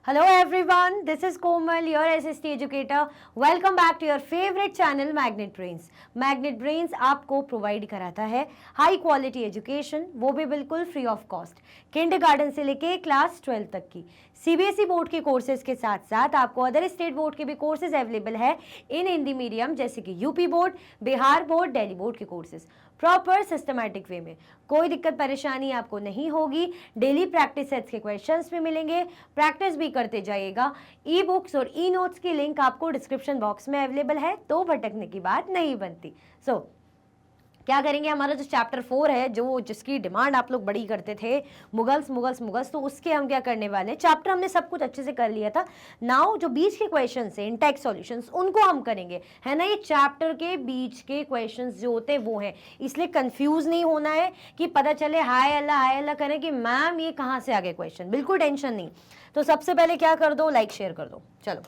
Hello everyone, this is Komal, your SST educator. Welcome back to your favorite channel Magnet Brains. Magnet Brains आपको provide कराता है high quality education, वो भी बिल्कुल free of cost, kindergarten से लेके class 12 तक की सीबीएसई बोर्ड के कोर्सेज के साथ साथ आपको अदर स्टेट बोर्ड के भी कोर्सेज अवेलेबल है इन हिंदी मीडियम, जैसे कि UP board, Bihar board, Delhi board के कोर्सेज प्रॉपर सिस्टमैटिक वे में। कोई दिक्कत परेशानी आपको नहीं होगी। डेली प्रैक्टिस सेट्स के क्वेश्चंस भी मिलेंगे, प्रैक्टिस भी करते जाइएगा। ई बुक्स और ई नोट्स की लिंक आपको डिस्क्रिप्शन बॉक्स में अवेलेबल है, तो भटकने की बात नहीं बनती। क्या करेंगे, हमारा जो चैप्टर 4 है, जो जिसकी डिमांड आप लोग बड़ी करते थे, मुगल्स, तो उसके हम क्या करने वाले हैं। चैप्टर हमने सब कुछ अच्छे से कर लिया था। नाउ जो बीच के क्वेश्चन है, इंटेक्स सॉल्यूशंस, उनको हम करेंगे, है ना। ये चैप्टर के बीच के क्वेश्चंस जो होते हैं वो हैं, इसलिए कंफ्यूज नहीं होना है कि पता चले हाय अल्लाह करें कि मैम ये कहाँ से आ गए क्वेश्चन। बिल्कुल टेंशन नहीं। तो सबसे पहले क्या कर दो, लाइक शेयर कर दो। चलो,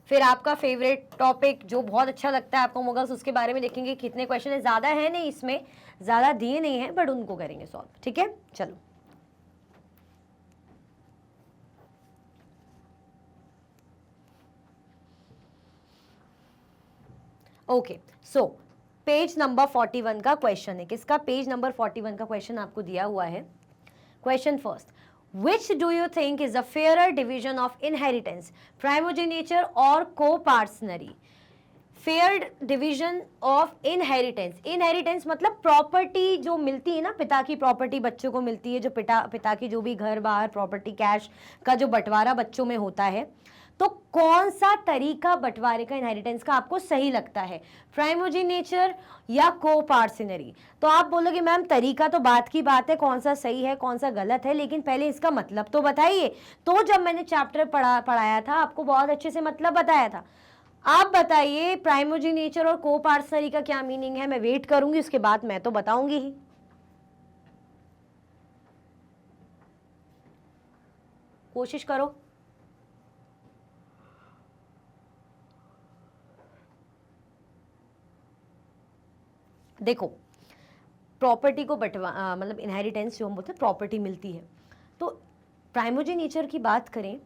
फिर आपका फेवरेट टॉपिक जो बहुत अच्छा लगता है आपको, मुगल्स, उसके बारे में देखेंगे। कितने क्वेश्चन है, ज़्यादा है नहीं, इसमें ज़्यादा दिए नहीं है, बट उनको करेंगे सॉल्व। ठीक है, चलो। ओके, सो पेज नंबर 41 का क्वेश्चन है। किसका? पेज नंबर 41 का क्वेश्चन आपको दिया हुआ है। Question first, Which do you think is a fairer division of inheritance, primogeniture or co-parcenary? Fair division of inheritance. Inheritance मतलब प्रॉपर्टी जो मिलती है ना, पिता की प्रॉपर्टी बच्चों को मिलती है, जो पिता की जो भी घर बार प्रॉपर्टी, कैश का जो बंटवारा बच्चों में होता है, तो कौन सा तरीका बंटवारे का, इनहेरिटेंस का आपको सही लगता है, प्राइमोजेनेचर या को-पार्सिनरी? तो आप बोलोगे मैम तरीका तो बात की बात है, कौन सा सही है कौन सा गलत है, लेकिन पहले इसका मतलब तो बताइए। तो जब मैंने चैप्टर पढ़ाया था, आपको बहुत अच्छे से मतलब बताया था। आप बताइए प्राइमोजेनेचर और को-पार्सिनरी का क्या मीनिंग है। मैं वेट करूंगी, उसके बाद मैं तो बताऊंगी ही। कोशिश करो। देखो, प्रॉपर्टी को मतलब इनहेरिटेंस जो हम बोलते हैं, प्रॉपर्टी मिलती है। तो प्राइमोजेनेचर की बात करें,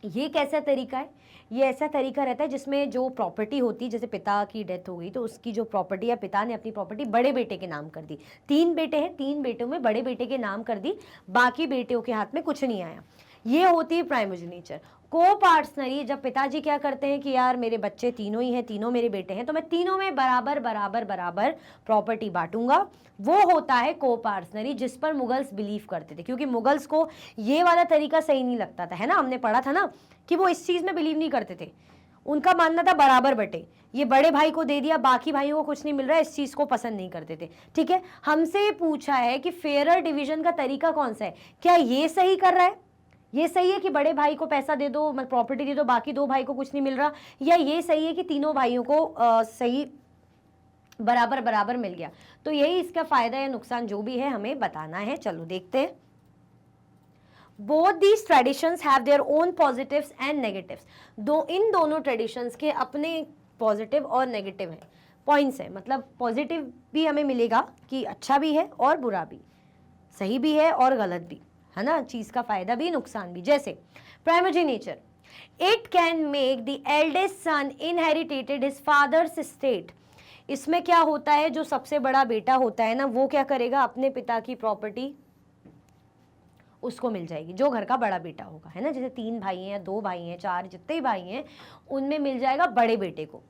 ये कैसा तरीका है? ये ऐसा तरीका रहता है जिसमें जो प्रॉपर्टी होती है, जैसे पिता की डेथ हो गई तो उसकी जो प्रॉपर्टी, या पिता ने अपनी प्रॉपर्टी बड़े बेटे के नाम कर दी। 3 बेटे हैं, 3 बेटों में बड़े बेटे के नाम कर दी, बाकी बेटियों के हाथ में कुछ नहीं आया। ये होती है प्राइमोजेनेचर। को-पार्सनरी, जब पिताजी क्या करते हैं कि यार मेरे बच्चे तीनों ही हैं, तीनों मेरे बेटे हैं, तो मैं तीनों में बराबर बराबर बराबर प्रॉपर्टी बांटूंगा, वो होता है को-पार्सनरी, जिस पर मुगल्स बिलीव करते थे। क्योंकि मुगल्स को ये वाला तरीका सही नहीं लगता था, है ना। हमने पढ़ा था ना कि वो इस चीज में बिलीव नहीं करते थे। उनका मानना था बराबर बटे, ये बड़े भाई को दे दिया, बाकी भाइयों को कुछ नहीं मिल रहा है, इस चीज को पसंद नहीं करते थे। ठीक है, हमसे पूछा है कि फेयर डिवीजन का तरीका कौन सा है। क्या ये सही कर रहा है, ये सही है कि बड़े भाई को पैसा दे दो, मतलब प्रॉपर्टी दे दो, बाकी 2 भाई को कुछ नहीं मिल रहा, या ये सही है कि तीनों भाइयों को सही बराबर बराबर मिल गया। तो यही इसका फायदा या नुकसान जो भी है हमें बताना है। चलो देखते हैं। Both these traditions have their own positives and negatives. इन दोनों ट्रेडिशंस के अपने पॉजिटिव और नेगेटिव हैं, पॉइंट्स हैं। मतलब पॉजिटिव भी हमें मिलेगा कि अच्छा भी है और बुरा भी, सही भी है और गलत भी, है ना। चीज का फायदा भी नुकसान भी। जैसे primogeniture, it can make the eldest son इनहेरिटेटेड his father's estate. इसमें क्या होता है, जो सबसे बड़ा बेटा होता है ना, वो क्या करेगा, अपने पिता की प्रॉपर्टी उसको मिल जाएगी, जो घर का बड़ा बेटा होगा, है ना। जैसे 3 भाई हैं, 2 भाई हैं, 4, जितने भाई हैं, उनमें मिल जाएगा बड़े बेटे को।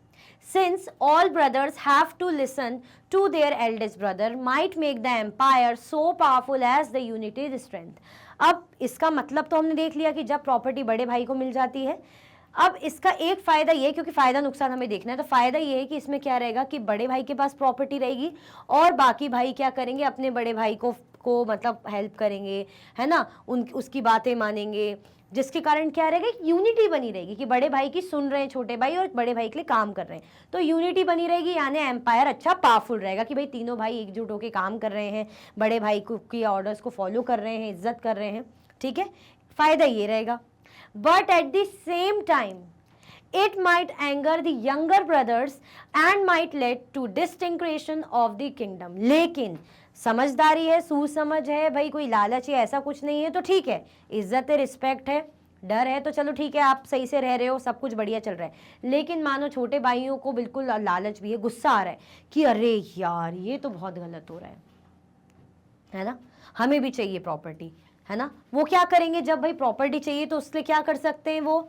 Since all brothers have to listen to their eldest brother, might make the empire so powerful as the unity strength. अब इसका मतलब तो हमने देख लिया कि जब प्रॉपर्टी बड़े भाई को मिल जाती है। अब इसका एक फायदा ये, क्योंकि फायदा नुकसान हमें देखना है, तो फायदा ये है कि इसमें क्या रहेगा कि बड़े भाई के पास प्रॉपर्टी रहेगी और बाकी भाई क्या करेंगे, अपने बड़े भाई को मतलब हेल्प करेंगे, है ना, उसकी बातें मानेंगे, जिसके कारण क्या रहेगा, यूनिटी बनी रहेगी कि बड़े भाई की सुन रहे हैं छोटे भाई और बड़े भाई के लिए काम कर रहे हैं, तो यूनिटी बनी रहेगी, यानी एम्पायर अच्छा पावरफुल रहेगा कि भाई तीनों भाई एकजुट होकर काम कर रहे हैं, बड़े भाई की ऑर्डर्स को फॉलो कर रहे हैं, इज्जत कर रहे हैं। ठीक है, फायदा ये रहेगा। But at the same time it might anger the younger brothers and might lead to disintegration of the kingdom. लेकिन समझदारी है, सूझ-समझ है, भाई कोई लालच है ऐसा कुछ नहीं है तो ठीक है, इज्जत है, रिस्पेक्ट है, डर है तो चलो ठीक है, आप सही से रह रहे हो, सब कुछ बढ़िया चल रहा है। लेकिन मानो छोटे भाइयों को बिल्कुल लालच भी है, गुस्सा आ रहा है कि अरे यार ये तो बहुत गलत हो रहा है ना, हमें भी चाहिए प्रॉपर्टी, है ना। वो क्या करेंगे, जब भाई प्रॉपर्टी चाहिए तो उसके क्या कर सकते हैं, वो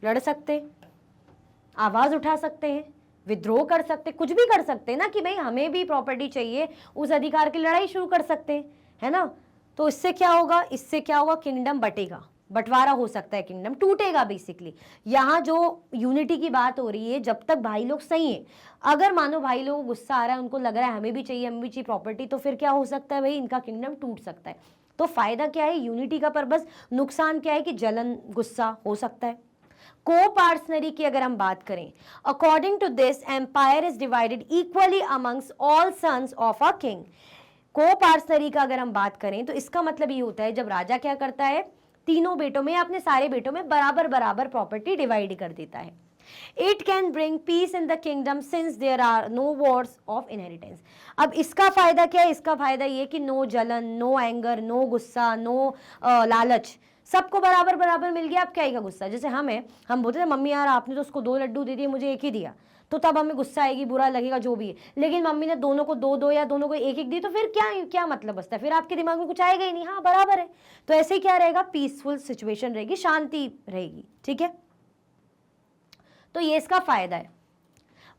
लड़ सकते हैं, आवाज उठा सकते हैं, विद्रोह कर सकते, कुछ भी कर सकते हैं ना, कि भाई हमें भी प्रॉपर्टी चाहिए, उस अधिकार की लड़ाई शुरू कर सकते हैं, है ना। तो इससे क्या होगा, इससे क्या होगा, किंगडम बटेगा, बंटवारा हो सकता है, किंगडम टूटेगा बेसिकली। यहाँ जो यूनिटी की बात हो रही है, जब तक भाई लोग सही हैं, अगर मानो भाई लोगों को गुस्सा आ रहा है, उनको लग रहा है हमें भी चाहिए, हमें भी चाहिए प्रॉपर्टी, तो फिर क्या हो सकता है भाई, इनका किंगडम टूट सकता है। तो फायदा क्या है, यूनिटी का पर्पस, नुकसान क्या है कि जलन, गुस्सा हो सकता है। को-पार्सनरी की अगर हम बात करें, according to this empire is divided equally amongst all sons of a king. Coparcenary का अगर हम बात करें तो इसका मतलब ये होता है, जब राजा क्या करता है, तीनों बेटों में या अपने सारे बेटों में बराबर बराबर प्रॉपर्टी डिवाइड कर देता है। It can bring peace in the kingdom since there are no wars of inheritance. अब इसका फायदा क्या है, इसका फायदा ये कि नो जलन, नो एंगर, नो गुस्सा, नो लालच, सबको बराबर बराबर मिल गया, अब क्या ही का गुस्सा। जैसे हम बोलते थे मम्मी यार आपने तो उसको 2 लड्डू दे दिए, मुझे 1 ही दिया, तो तब हमें गुस्सा आएगी, बुरा लगेगा, जो भी है। लेकिन मम्मी ने दोनों को 2-2 या दोनों को 1-1 दी, तो फिर क्या मतलब बचता है, फिर आपके दिमाग में कुछ आएगा ही नहीं, हाँ बराबर है। तो ऐसे ही क्या रहेगा, पीसफुल सिचुएशन रहेगी, शांति रहेगी, ठीक है। तो ये इसका फायदा है।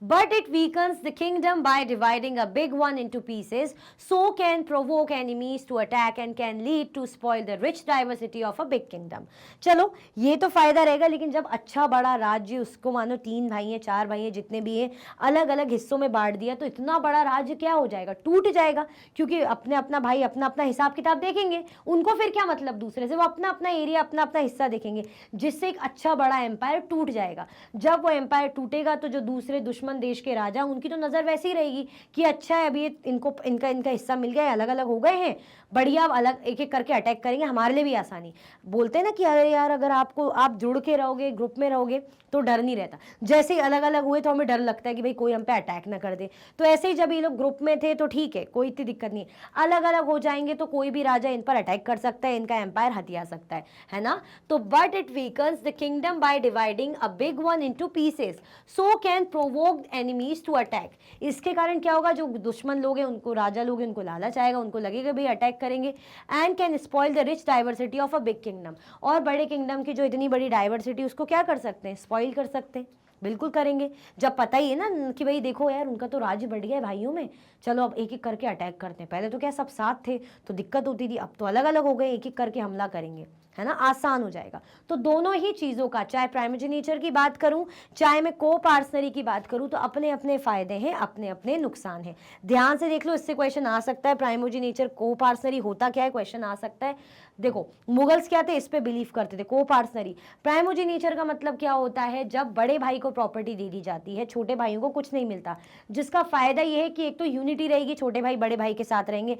But it weakens the kingdom by dividing a big one into pieces, so can provoke enemies to attack and can lead to spoil the rich diversity of a big kingdom. चलो ये तो फायदा रहेगा, लेकिन जब अच्छा बड़ा राज्य, उसको मानो 3 भाई हैं, 4 भाई हैं, जितने भी हैं, अलग अलग हिस्सों में बांट दिया, तो इतना बड़ा राज्य क्या हो जाएगा, टूट जाएगा। क्योंकि अपने अपना भाई अपना अपना हिसाब किताब देखेंगे, उनको फिर क्या मतलब दूसरे से, वो अपना अपना एरिया, अपना अपना हिस्सा देखेंगे, जिससे एक अच्छा बड़ा एम्पायर टूट जाएगा। जब वो एम्पायर टूटेगा तो जो दूसरे दुश्मन देश के राजा, उनकी तो नजर वैसी रहेगी कि अच्छा है, अभी इनको इनका हिस्सा मिल गया है, अलग अलग हो गए हैं, बढ़िया, अलग एक एक करके अटैक करेंगे, हमारे लिए भी आसानी। बोलते हैं ना कि अरे यार अगर आप जुड़ के रहोगे, ग्रुप में रहोगे तो डर नहीं रहता, जैसे ही अलग अलग हुए तो हमें डर लगता है कि भाई कोई हम पे अटैक ना कर दे। तो ऐसे ही जब ये लोग ग्रुप में थे तो ठीक है, कोई इतनी दिक्कत नहीं, अलग अलग हो जाएंगे तो कोई भी राजा इन पर अटैक कर सकता है, इनका एम्पायर हथिया सकता है ना। तो but it weakens the kingdom by dividing a big one into pieces, so can provoke enemies to attack. इसके कारण क्या होगा, जो दुश्मन लोग हैं, उनको, राजा लोग हैं, उनको लालच आएगा, उनको लगेगा भाई अटैक करेंगे, and can spoil the rich diversity of a big kingdom. और बड़े किंगडम की जो इतनी बड़ी डाइवर्सिटी, उसको क्या कर सकते हैं, स्पॉइल कर सकते हैं, बिल्कुल करेंगे। जब पता ही है ना कि भाई देखो यार उनका तो राज्य बढ़ गया है भाइयों में, चलो अब एक एक करके अटैक करते हैं। पहले तो क्या सब साथ थे तो दिक्कत होती थी, अब तो अलग अलग हो गए, एक एक करके हमला करेंगे, है ना, आसान हो जाएगा। तो दोनों ही चीज़ों का, चाहे प्राइमरी नेचर की बात करूं, चाहे मैं को-पार्सनरी की बात करूं, तो अपने अपने फायदे हैं, अपने अपने नुकसान हैं। ध्यान से देख लो, इससे क्वेश्चन आ सकता है, प्राइमरी नेचर को-पार्सनरी होता क्या है, क्वेश्चन आ सकता है। देखो मुगल्स क्या थे, इस पे बिलीव करते थे, को-पार्सनरी। प्राइमरी नेचर का मतलब क्या होता है, जब बड़े भाई को प्रॉपर्टी दे दी जाती है, छोटे भाइयों को कुछ नहीं मिलता, जिसका फायदा ये है कि एक तो यूनिटी रहेगी, छोटे भाई बड़े भाई के साथ रहेंगे।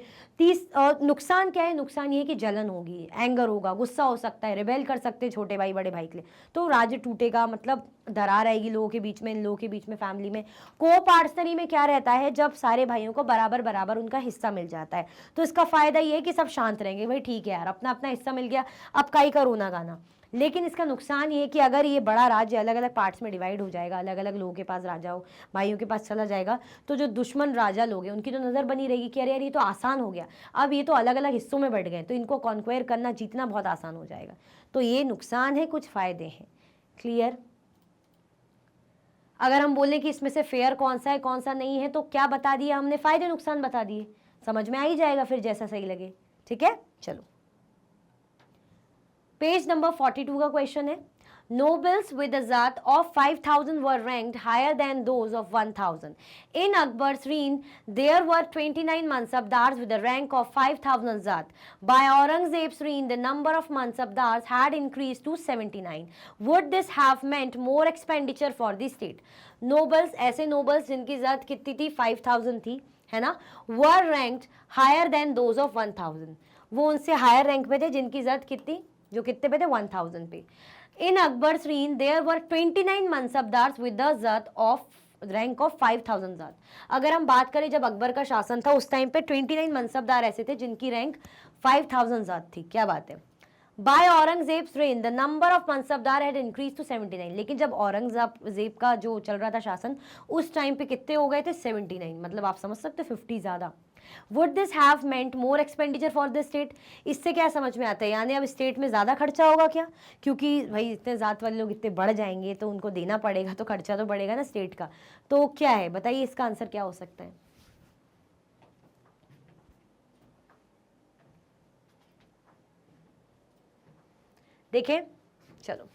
नुकसान क्या है, नुकसान ये है कि जलन होगी, एंगर होगा, गुस्सा हो सकता है, रिबेल कर सकते हैं छोटे भाई बड़े भाई के लिए, तो राज्य टूटेगा, मतलब दरार आएगी लोगों के बीच में, इन लोगों के बीच में, फैमिली में। को-पार्सनरी में क्या रहता है, जब सारे भाइयों को बराबर बराबर उनका हिस्सा मिल जाता है, तो इसका फायदा ये है कि सब शांत रहेंगे, भाई ठीक है यार अपना अपना हिस्सा मिल गया, अब काई का रोना गाना। लेकिन इसका नुकसान ये है कि अगर ये बड़ा राज्य अलग अलग पार्ट्स में डिवाइड हो जाएगा, अलग अलग लोगों के पास, राजाओं भाइयों के पास चला जाएगा, तो जो दुश्मन राजा लोग हैं उनकी तो नज़र बनी रहेगी कि अरे यार ये तो आसान हो गया, अब ये तो अलग अलग हिस्सों में बढ़ गए, तो इनको कॉन्क्वेयर करना, जीतना बहुत आसान हो जाएगा। तो ये नुकसान है, कुछ फायदे हैं। क्लियर? अगर हम बोलें कि इसमें से फेयर कौन सा है कौन सा नहीं है, तो क्या बता दिया हमने, फायदे नुकसान बता दिए, समझ में आ ही जाएगा फिर जैसा सही लगे। ठीक है, चलो पेज नंबर 42 का क्वेश्चन है, nobles with a zat of 5,000 were ranked higher than those of 1,000. In Akbar's reign, there were 29 mansabdars with a rank of 5,000 zat. By Aurangzeb's reign, the number of mansabdars had increased to 79. Would this have meant more expenditure for the state? Nobles, ऐसे nobles जिनकी ज़ात कितनी थी, 5,000 थी, है ना, were ranked higher than those of 1,000. वो उनसे हायर रैंक पे थे जिनकी ज़ात कितनी, जो कितने पे थे, 1000 पे। In Akbar's reign, there were 29 mansabdars with the zat of rank of 5000 ज़ात। अगर हम बात करें जब अकबर का शासन था उस टाइम पे 29 मनसबदार ऐसे थे जिनकी रैंक 5000 ज़ात थी। क्या बात है। By Aurangzeb's reign the number of mansabdar had increase to 79। लेकिन जब औरंगजेब का जो चल रहा था शासन उस टाइम पे कितने हो गए थे 79, मतलब आप समझ सकते हो 50 ज़्यादा। Would this have meant more expenditure for the state. इससे क्या समझ में आता है, यानी अब स्टेट में ज़्यादा खर्चा होगा क्या, क्योंकि भाई इतने ज़ात वाले लोग इतने बढ़ जाएंगे तो उनको देना पड़ेगा, तो खर्चा तो बढ़ेगा ना स्टेट का। तो क्या है बताइए इसका आंसर क्या हो सकता है। देखें चलो,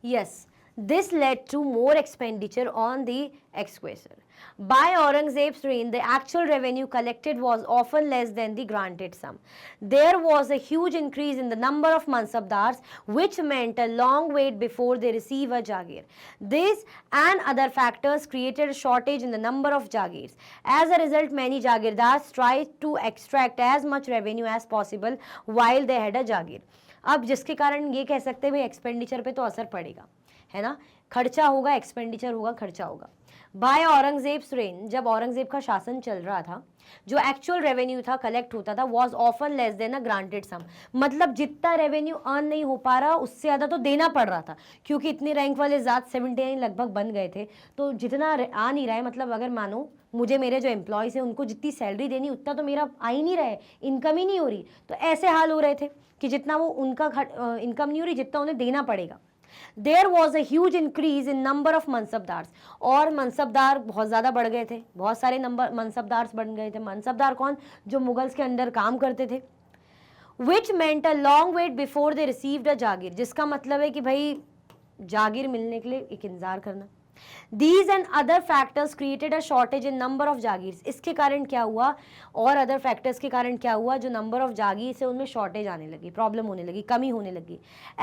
yes, this led to more expenditure on the exchequer. By Aurangzeb's reign, the actual revenue collected was often less than the granted sum. There was a huge increase in the number of mansabdars, which meant a long wait before they receive a jagir. This and other factors created a shortage in the number of jagirs. As a result, many jagirdars tried to extract as much revenue as possible while they had a jagir. अब जिसके कारण ये कह सकते हैं भाई expenditure पे तो असर पड़ेगा, है ना, खर्चा होगा, एक्सपेंडिचर होगा, खर्चा होगा। बाय औरंगजेब्स रेन, जब औरंगजेब का शासन चल रहा था, जो एक्चुअल रेवेन्यू था कलेक्ट होता था was often less than a granted sum, मतलब जितना रेवेन्यू अर्न नहीं हो पा रहा उससे ज़्यादा तो देना पड़ रहा था, क्योंकि इतने रैंक वाले ज़ात 79 लगभग बन गए थे, तो जितना आ नहीं रहा है, मतलब अगर मानो मुझे मेरे जो एम्प्लॉयज़ हैं उनको जितनी सैलरी देनी उतना तो मेरा आ ही नहीं रहा है, इनकम ही नहीं हो रही, तो ऐसे हाल हो रहे थे कि जितना वो उनका इनकम नहीं हो रही जितना उन्हें देना पड़ेगा। There was a huge increase in number of mansabdar, और मनसबदार बहुत ज़्यादा बढ़ गए थे, बहुत सारे नंबर मनसबदार बन गए थे। मनसबदार कौन, जो मुगल्स के अंडर काम करते थे। Which meant a long wait before they received a जागीर, जिसका मतलब है कि भाई जागीर मिलने के लिए एक इंतजार करना। These and other factors created a shortage in number of जागीर, इसके कारण क्या हुआ, और अदर फैक्टर्स के कारण क्या हुआ, जो नंबर ऑफ जागीर से उनमें शॉर्टेज आने लगी, प्रॉब्लम होने लगी, कमी होने लगी।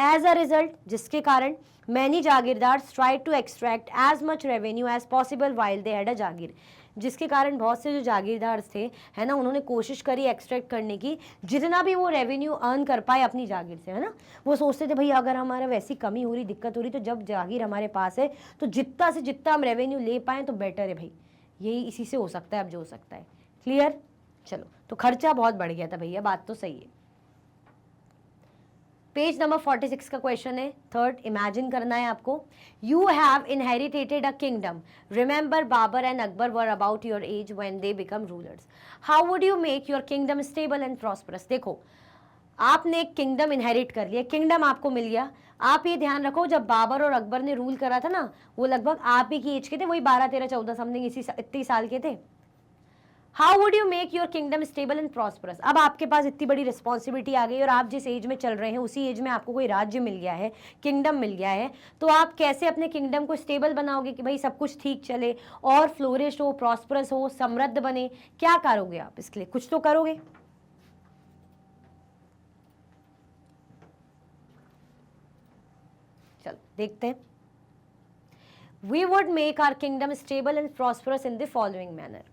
एज अ रिजल्ट, जिसके कारण many jagirdars tried to extract as much revenue as possible while they had a jagir, जिसके कारण बहुत से जो जागीरदार थे, है ना, उन्होंने कोशिश करी एक्सट्रैक्ट करने की, जितना भी वो रेवेन्यू अर्न कर पाए अपनी जागीर से, है ना। वो सोचते थे भाई अगर हमारा वैसी कमी हो रही, दिक्कत हो रही, तो जब जागीर हमारे पास है तो जितना से जितना हम रेवेन्यू ले पाएँ तो बेटर है भाई, यही इसी से हो सकता है, अब जो हो सकता है। क्लियर, चलो, तो खर्चा बहुत बढ़ गया था भैया, बात तो सही है। पेज नंबर 46 का क्वेश्चन है, थर्ड, इमेजिन करना है आपको। You have inherited a kingdom, remember Babar and Akbar were about your age when they become rulers, how would you make your kingdom stable and prosperous. देखो, आपने एक किंगडम इनहेरिट कर लिया, किंगडम आपको मिल गया। आप ये ध्यान रखो, जब बाबर और अकबर ने रूल करा था ना, वो लगभग आप ही की एज के थे, वही 12, 13, 14 समथिंग इतनी साल के थे। How would you make your kingdom stable and prosperous. अब आपके पास इतनी बड़ी रिस्पॉन्सिबिलिटी आ गई और आप जिस एज में चल रहे हैं उसी एज में आपको कोई राज्य मिल गया है, किंगडम मिल गया है, तो आप कैसे अपने किंगडम को स्टेबल बनाओगे कि भाई सब कुछ ठीक चले और फ्लोरिश हो, प्रॉस्परस हो, समृद्ध बने। क्या करोगे आप इसके लिए, कुछ तो करोगे। चलो देखते हैं। We would make our kingdom stable and prosperous in the following manner.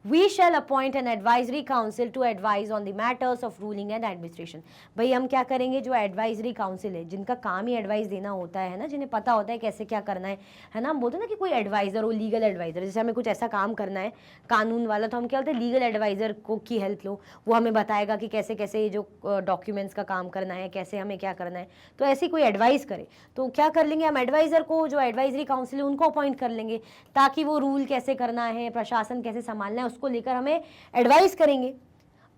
We shall appoint an advisory council to advise on the matters of ruling and administration. भाई हम क्या करेंगे, जो एडवाइजरी काउंसिल है, जिनका काम ही एडवाइस देना होता है ना, जिन्हें पता होता है कैसे क्या करना है ना, हम बोलते हैं ना कि कोई एडवाइजर हो, लीगल एडवाइजर, जैसे हमें कुछ ऐसा काम करना है कानून वाला, तो हम क्या बोलते हैं, लीगल एडवाइजर को की हेल्प लो, वो हमें बताएगा कि कैसे कैसे जो डॉक्यूमेंट्स का काम करना है, कैसे हमें क्या करना है, तो ऐसी कोई एडवाइस करे तो क्या कर लेंगे हम, एडवाइजर को, जो एडवाइजरी काउंसिल है उनको अपॉइंट कर लेंगे, ताकि वो रूल कैसे करना है, प्रशासन कैसे संभालना है, उसको लेकर हमें एडवाइस करेंगे।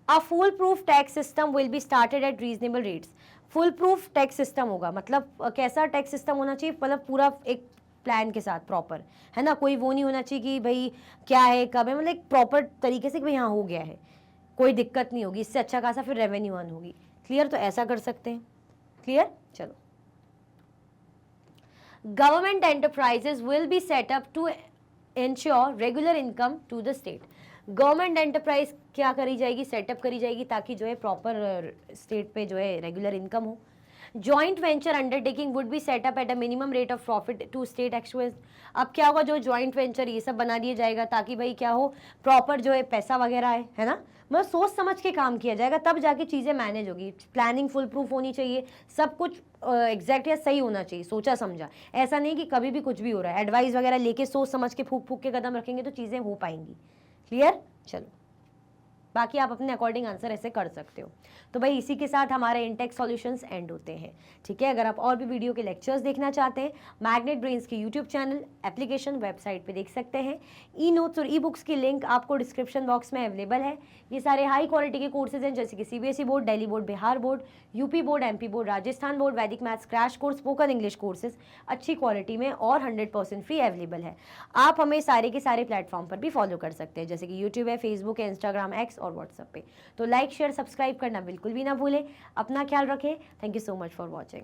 A full proof tax system will be started at reasonable rates. Full proof tax system होगा, मतलब कैसा टैक्स सिस्टम होना चाहिए, मतलब पूरा एक प्लान के साथ प्रॉपर, है ना, कोई वो नहीं होना चाहिए कि भाई क्या है कब है, मतलब एक प्रॉपर तरीके से कि भाई हाँ हो गया है, कोई दिक्कत नहीं होगी, इससे अच्छा खासा फिर रेवेन्यू अर्न होगी। क्लियर, तो ऐसा कर सकते हैं। क्लियर, चलो। Government enterprises will be set up to ensure regular income to the state. Government enterprise क्या करी जाएगी, सेटअप करी जाएगी, ताकि जो है प्रॉपर स्टेट पे जो है रेगुलर इनकम हो। Joint venture undertaking would be set up at a minimum rate of profit to state actual. अब क्या होगा, जो जॉइंट वेंचर ये सब बना दिया जाएगा ताकि भाई क्या हो, प्रॉपर जो है पैसा वगैरह है ना, मतलब सोच समझ के काम किया जाएगा, तब जाके चीज़ें मैनेज होगी। प्लानिंग फुल प्रूफ होनी चाहिए, सब कुछ एग्जैक्ट या सही होना चाहिए, सोचा समझा। ऐसा नहीं कि कभी भी कुछ भी हो रहा है, एडवाइस वगैरह लेके सोच समझ के फूक फूक के कदम रखेंगे तो चीज़ें हो पाएंगी। क्लियर? चलो, बाकी आप अपने अकॉर्डिंग आंसर ऐसे कर सकते हो। तो भाई इसी के साथ हमारे इंटेक्स सॉल्यूशंस एंड होते हैं। ठीक है, अगर आप और भी वीडियो के लेक्चर्स देखना चाहते हैं, मैग्नेट ब्रेन्स के यूट्यूब चैनल, एप्लीकेशन, वेबसाइट पे देख सकते हैं। ई नोट्स और ई बुक्स की लिंक आपको डिस्क्रिप्शन बॉक्स में अवेलेबल है। ये सारे हाई क्वालिटी के कोर्सेज हैं, जैसे कि CBSE board, Delhi board, Bihar board, UP board, MP board, Rajasthan board, Vedic maths crash course, spoken English courses अच्छी क्वालिटी में और 100% फ्री अवेलेबल है। आप हमें सारे के सारे प्लेटफॉर्म पर भी फॉलो कर सकते हैं, जैसे कि यूट्यूब है, फेसबुक है, इंस्टाग्राम, एक्स और व्हाट्सएप पे। तो लाइक शेयर सब्सक्राइब करना बिल्कुल भी ना भूलें। अपना ख्याल रखें। Thank you so much for watching.